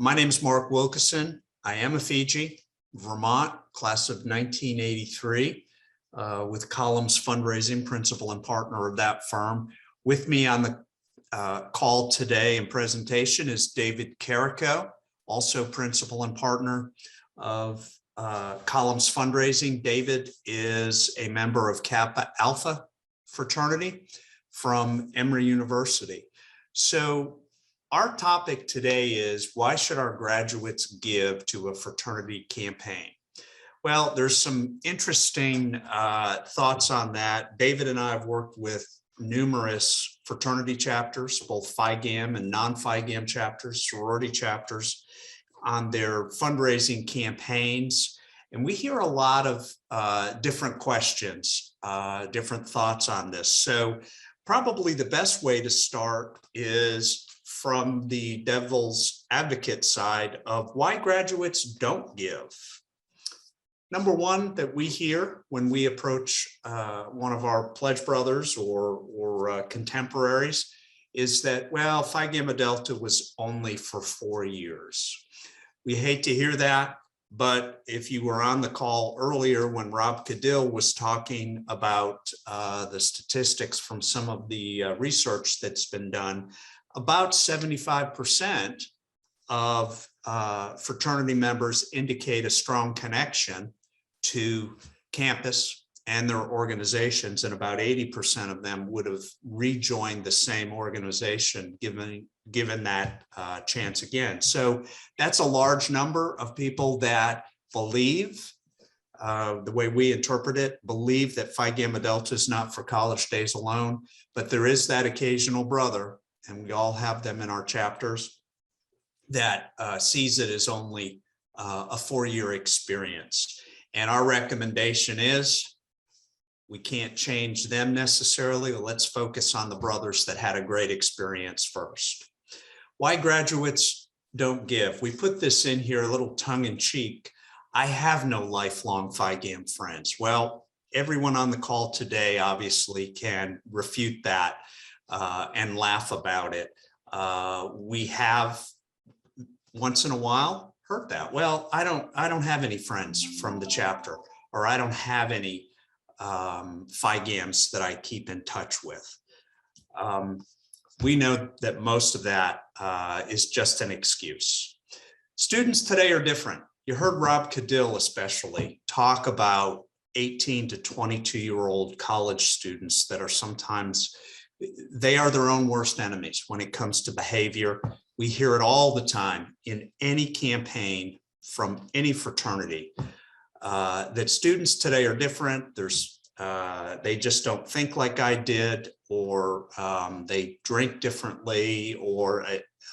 My name is Mark Wilkeson. I am a Fiji, Vermont, class of 1983, with Columns Fundraising, principal and partner of that firm. With me on the call today and presentation is David Carrico, also principal and partner of Columns Fundraising. David is a member of Kappa Alpha Fraternity from Emory University. So our topic today is, why should our graduates give to a fraternity campaign? Well, there's some interesting thoughts on that. David and I have worked with numerous fraternity chapters, both Phi Gamma and non-Phi Gamma chapters, sorority chapters, on their fundraising campaigns. And we hear a lot of different questions, different thoughts on this. So probably the best way to start is from the devil's advocate side of why graduates don't give. Number one that we hear when we approach one of our pledge brothers or contemporaries is that, well, Phi Gamma Delta was only for 4 years. We hate to hear that, but if you were on the call earlier when Rob Cadill was talking about the statistics from some of the research that's been done, about 75% of fraternity members indicate a strong connection to campus and their organizations, and about 80% of them would have rejoined the same organization given that chance again. So that's a large number of people that believe, the way we interpret it, believe that Phi Gamma Delta is not for college days alone, but there is that occasional brother, and we all have them in our chapters, that sees it as only a 4-year experience. And our recommendation is, we can't change them necessarily. Let's focus on the brothers that had a great experience first. Why graduates don't give. We put this in here a little tongue in cheek. I have no lifelong Phi Gamma friends. Well, everyone on the call today obviously can refute that and laugh about it. We have once in a while heard that. Well, I don't have any friends from the chapter, or I don't have any Phi Gammas that I keep in touch with. We know that most of that is just an excuse. Students today are different. You heard Rob Cadill especially talk about 18 to 22-year-old college students that are sometimes, they are their own worst enemies when it comes to behavior. We hear it all the time in any campaign from any fraternity, that students today are different. They just don't think like I did, or they drink differently, or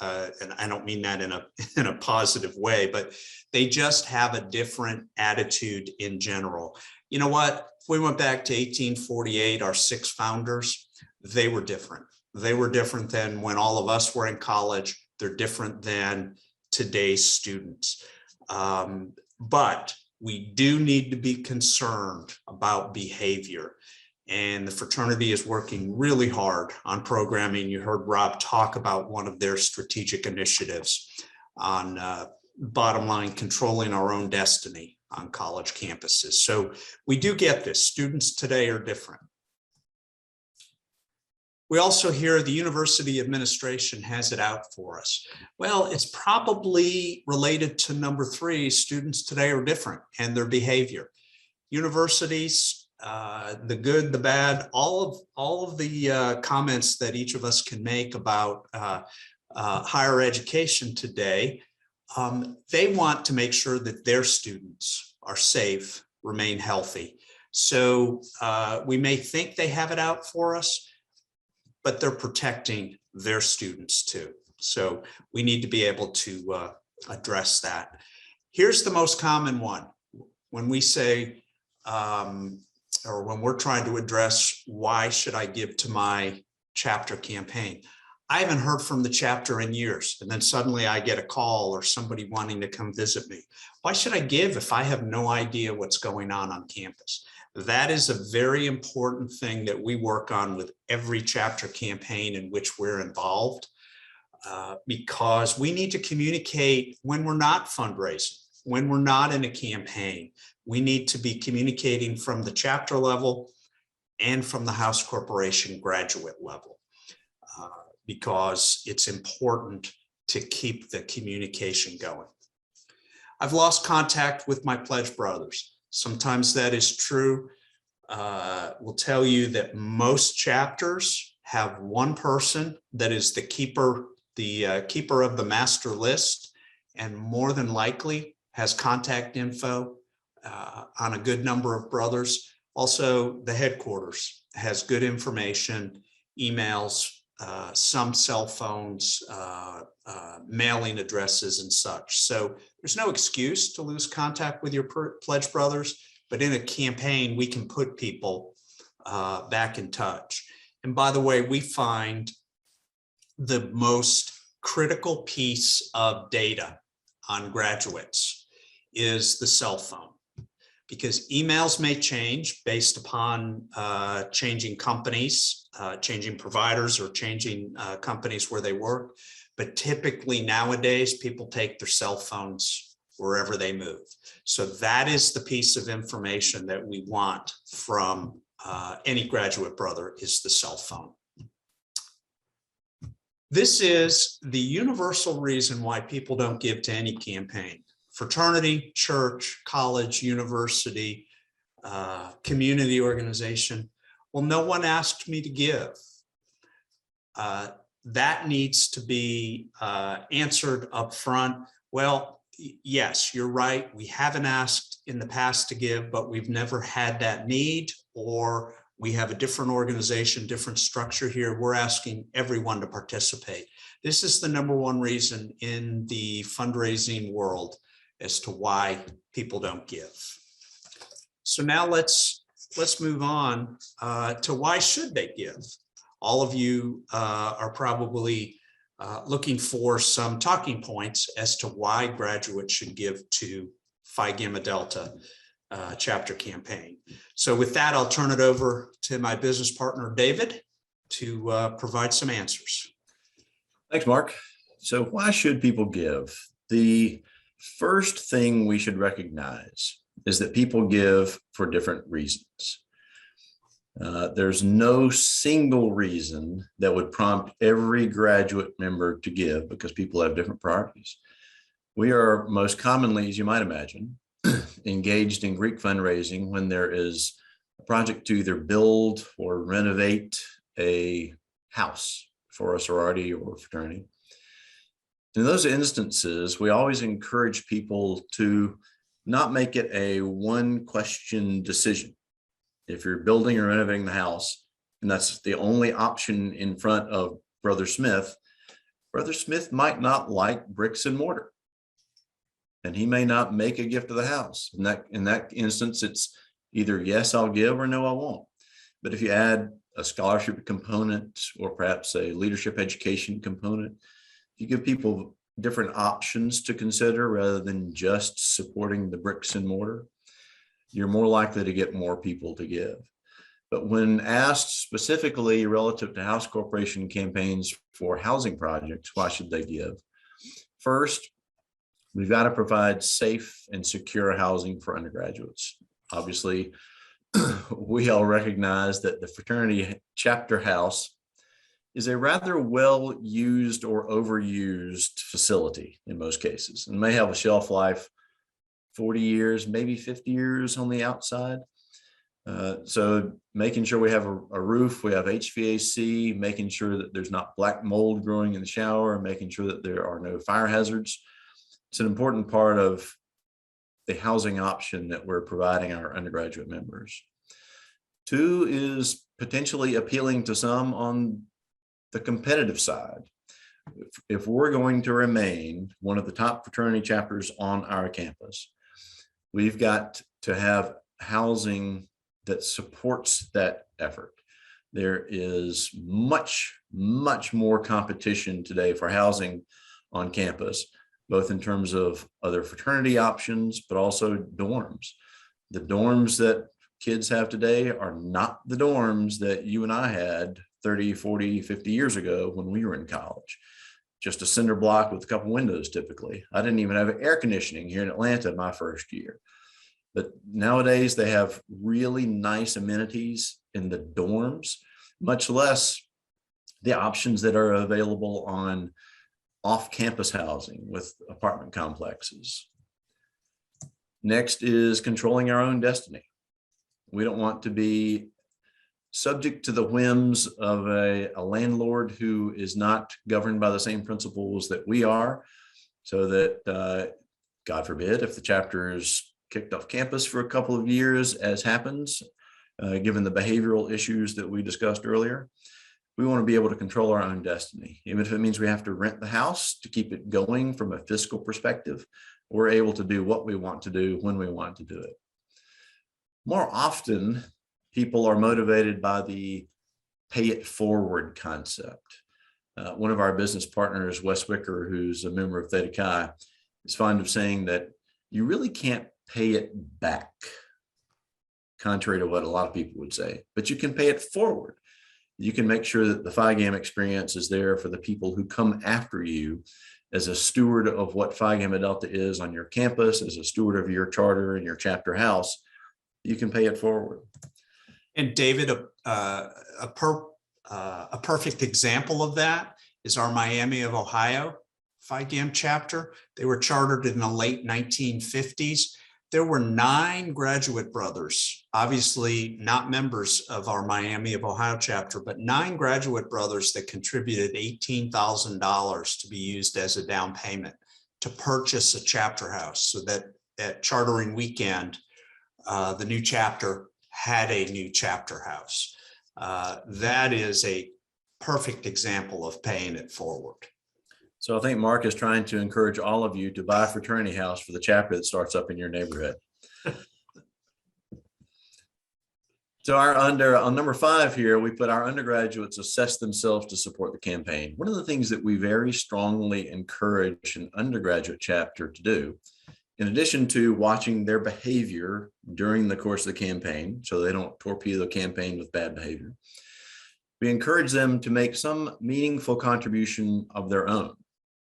and I don't mean that in a positive way, but they just have a different attitude in general. You know what? If we went back to 1848, our 6 founders, they were different. They were different than when all of us were in college. They're different than today's students. But we do need to be concerned about behavior. And the fraternity is working really hard on programming. You heard Rob talk about one of their strategic initiatives on bottom line, controlling our own destiny on college campuses. So we do get this. Students today are different. We also hear the university administration has it out for us. Well, it's probably related to number 3, students today are different and their behavior. Universities, the good, the bad, all of the comments that each of us can make about higher education today, they want to make sure that their students are safe, remain healthy. So we may think they have it out for us, but they're protecting their students too. So we need to be able to address that. Here's the most common one. When we say, or when we're trying to address, why should I give to my chapter campaign? I haven't heard from the chapter in years, and then suddenly I get a call or somebody wanting to come visit me. Why should I give if I have no idea what's going on campus? That is a very important thing that we work on with every chapter campaign in which we're involved. because we need to communicate when we're not fundraising, when we're not in a campaign. We need to be communicating from the chapter level and from the House Corporation graduate level, because it's important to keep the communication going. I've lost contact with my pledge brothers. Sometimes that is true. Will tell you that most chapters have one person that is the keeper of the master list, and more than likely has contact info on a good number of brothers. Also, the headquarters has good information, emails, some cell phones, mailing addresses and such. So there's no excuse to lose contact with your pledge brothers, but in a campaign, we can put people back in touch. And by the way, we find the most critical piece of data on graduates is the cell phone, because emails may change based upon changing companies, changing providers, or changing companies where they work. But typically nowadays, people take their cell phones wherever they move. So that is the piece of information that we want from any graduate brother, is the cell phone. This is the universal reason why people don't give to any campaign. Fraternity, church, college, university, community organization. Well, no one asked me to give. That needs to be answered up front. Well, yes, you're right. We haven't asked in the past to give, but we've never had that need, or we have a different organization, different structure here. We're asking everyone to participate. This is the number one reason in the fundraising world as to why people don't give. So now let's move on to why should they give. All of you are probably looking for some talking points as to why graduates should give to Phi Gamma Delta chapter campaign. So with that, I'll turn it over to my business partner, David, to provide some answers. Thanks, Mark. So why should people give? The first thing we should recognize is that people give for different reasons. There's no single reason that would prompt every graduate member to give, because people have different priorities. We are most commonly, as you might imagine, engaged in Greek fundraising when there is a project to either build or renovate a house for a sorority or fraternity. In those instances, we always encourage people to not make it a one-question decision. If you're building or renovating the house, and that's the only option in front of Brother Smith might not like bricks and mortar, and he may not make a gift to the house. In that instance, it's either yes, I'll give, or no, I won't. But if you add a scholarship component, or perhaps a leadership education component, you give people different options to consider rather than just supporting the bricks and mortar, you're more likely to get more people to give. But when asked specifically relative to House Corporation campaigns for housing projects, why should they give? First, we've got to provide safe and secure housing for undergraduates. Obviously, we all recognize that the fraternity chapter house is a rather well-used or overused facility in most cases, and may have a shelf life 40 years, maybe 50 years on the outside. So making sure we have a roof, we have HVAC, making sure that there's not black mold growing in the shower, making sure that there are no fire hazards. It's an important part of the housing option that we're providing our undergraduate members. Two is potentially appealing to some on the competitive side. If we're going to remain one of the top fraternity chapters on our campus, we've got to have housing that supports that effort. There is much, much more competition today for housing on campus, both in terms of other fraternity options, but also dorms. The dorms that kids have today are not the dorms that you and I had 30, 40, 50 years ago when we were in college. just a cinder block with a couple windows typically. I didn't even have air conditioning here in Atlanta my first year. But nowadays they have really nice amenities in the dorms, much less the options that are available on off-campus housing with apartment complexes. Next is controlling our own destiny. We don't want to be subject to the whims of a landlord who is not governed by the same principles that we are, so that, God forbid, if the chapter is kicked off campus for a couple of years, as happens, given the behavioral issues that we discussed earlier, we want to be able to control our own destiny. Even if it means we have to rent the house to keep it going from a fiscal perspective, we're able to do what we want to do when we want to do it. More often, people are motivated by the pay it forward concept. One of our business partners, Wes Wicker, who's a member of Theta Chi, is fond of saying that you really can't pay it back, contrary to what a lot of people would say, but you can pay it forward. You can make sure that the Phi Gamma experience is there for the people who come after you as a steward of what Phi Gamma Delta is on your campus, as a steward of your charter and your chapter house. You can pay it forward. And David, a perfect example of that is our Miami of Ohio Phi Gamma chapter. They were chartered in the late 1950s. There were 9 graduate brothers, obviously not members of our Miami of Ohio chapter, but 9 graduate brothers that contributed $18,000 to be used as a down payment to purchase a chapter house, so that at chartering weekend, the new chapter had a new chapter house. That is a perfect example of paying it forward. So I think Mark is trying to encourage all of you to buy a fraternity house for the chapter that starts up in your neighborhood. So on number 5 here, we put our undergraduates assess themselves to support the campaign. One of the things that we very strongly encourage an undergraduate chapter to do, in addition to watching their behavior during the course of the campaign, so they don't torpedo the campaign with bad behavior, we encourage them to make some meaningful contribution of their own.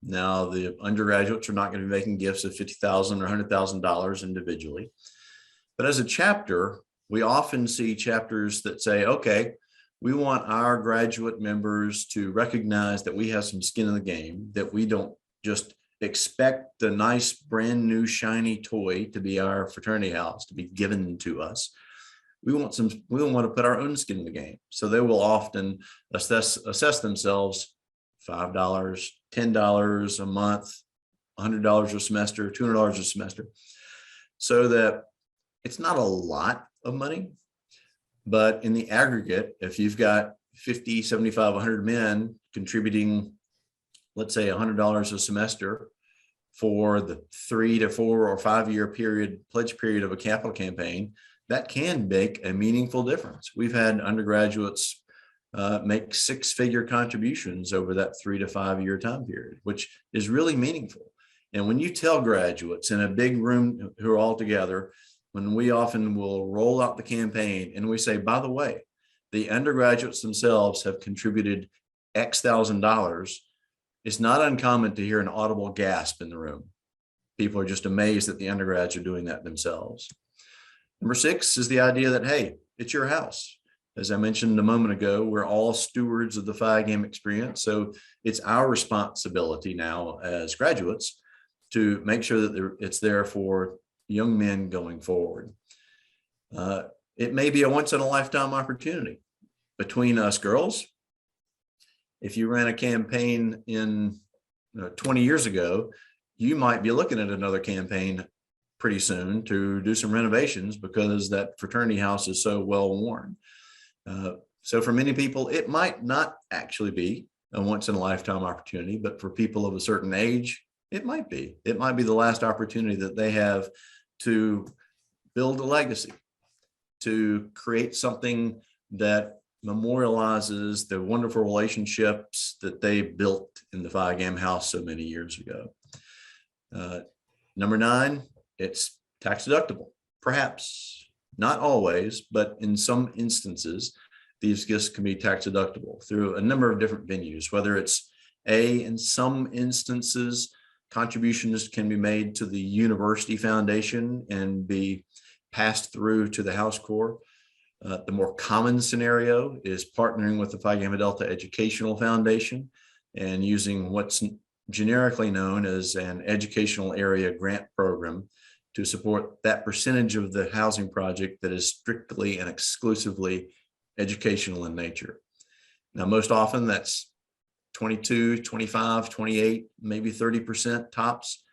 Now, the undergraduates are not going to be making gifts of $50,000 or $100,000 individually, but as a chapter, we often see chapters that say, okay, we want our graduate members to recognize that we have some skin in the game, that we don't just expect the nice brand new shiny toy to be our fraternity house, to be given to us. We want to put our own skin in the game. So they will often assess themselves $5, $10 a month, $100 a semester, $200 a semester, so that it's not a lot of money, but in the aggregate, if you've got 50, 75, 100 men contributing, let's say $100 a semester for the 3 to 4 or 5 year period, pledge period of a capital campaign, that can make a meaningful difference. We've had undergraduates make 6-figure contributions over that 3 to 5 year time period, which is really meaningful. And when you tell graduates in a big room who are all together, when we often will roll out the campaign and we say, by the way, the undergraduates themselves have contributed X thousand dollars, it's not uncommon to hear an audible gasp in the room. People are just amazed that the undergrads are doing that themselves. Number 6 is the idea that, hey, it's your house. As I mentioned a moment ago, we're all stewards of the Phi Gamma experience. So it's our responsibility now as graduates to make sure that it's there for young men going forward. It may be a once in a lifetime opportunity. Between us girls, if you ran a campaign in 20 years ago, you might be looking at another campaign pretty soon to do some renovations because that fraternity house is so well worn. So for many people, it might not actually be a once in a lifetime opportunity, but for people of a certain age, it might be. It might be the last opportunity that they have to build a legacy, to create something that memorializes the wonderful relationships that they built in the Phi Gamma house so many years ago. Number 9, it's tax deductible. Perhaps, not always, but in some instances, these gifts can be tax deductible through a number of different venues, whether it's In some instances, contributions can be made to the university foundation and be passed through to the House Corps. The more common scenario is partnering with the Phi Gamma Delta Educational Foundation and using what's generically known as an educational area grant program to support that percentage of the housing project that is strictly and exclusively educational in nature. Now, most often that's 22, 25, 28, maybe 30% tops.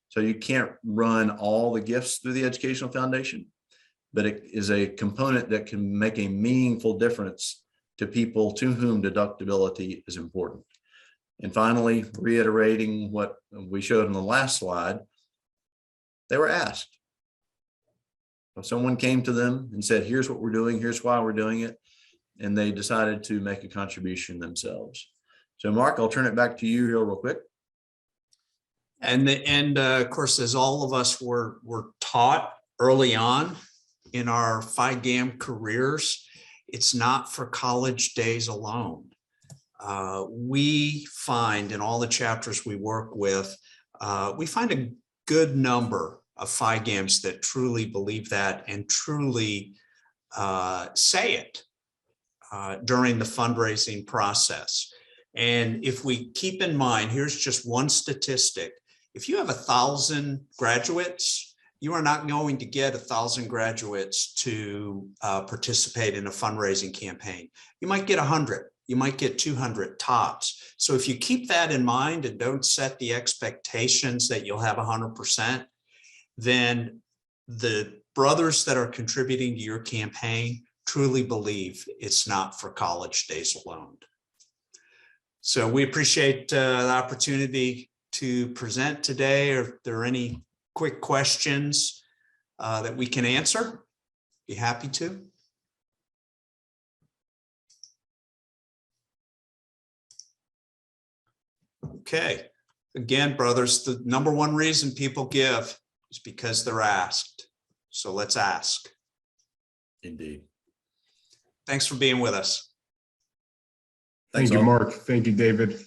So you can't run all the gifts through the Educational Foundation, but it is a component that can make a meaningful difference to people to whom deductibility is important. And finally, reiterating what we showed on the last slide, they were asked. If someone came to them and said, here's what we're doing, here's why we're doing it, and they decided to make a contribution themselves. So Mark, I'll turn it back to you here real quick. And of course, as all of us were taught early on in our Phi Gam careers, it's not for college days alone. We find in all the chapters we work with, we find a good number of Phi Gams that truly believe that and truly say it during the fundraising process. And if we keep in mind, here's just one statistic. If you have 1,000 graduates, you are not going to get 1,000 graduates to participate in a fundraising campaign. You might get 100. You might get 200 tops. So if you keep that in mind and don't set the expectations that you'll have 100%, then the brothers that are contributing to your campaign truly believe it's not for college days alone. So we appreciate the opportunity to present today. If there are any quick questions that we can answer, be happy to. Okay, again, brothers, the number one reason people give is because they're asked. So let's ask. Indeed. Thanks for being with us. Thanks Thank you, all. Mark. Thank you, David.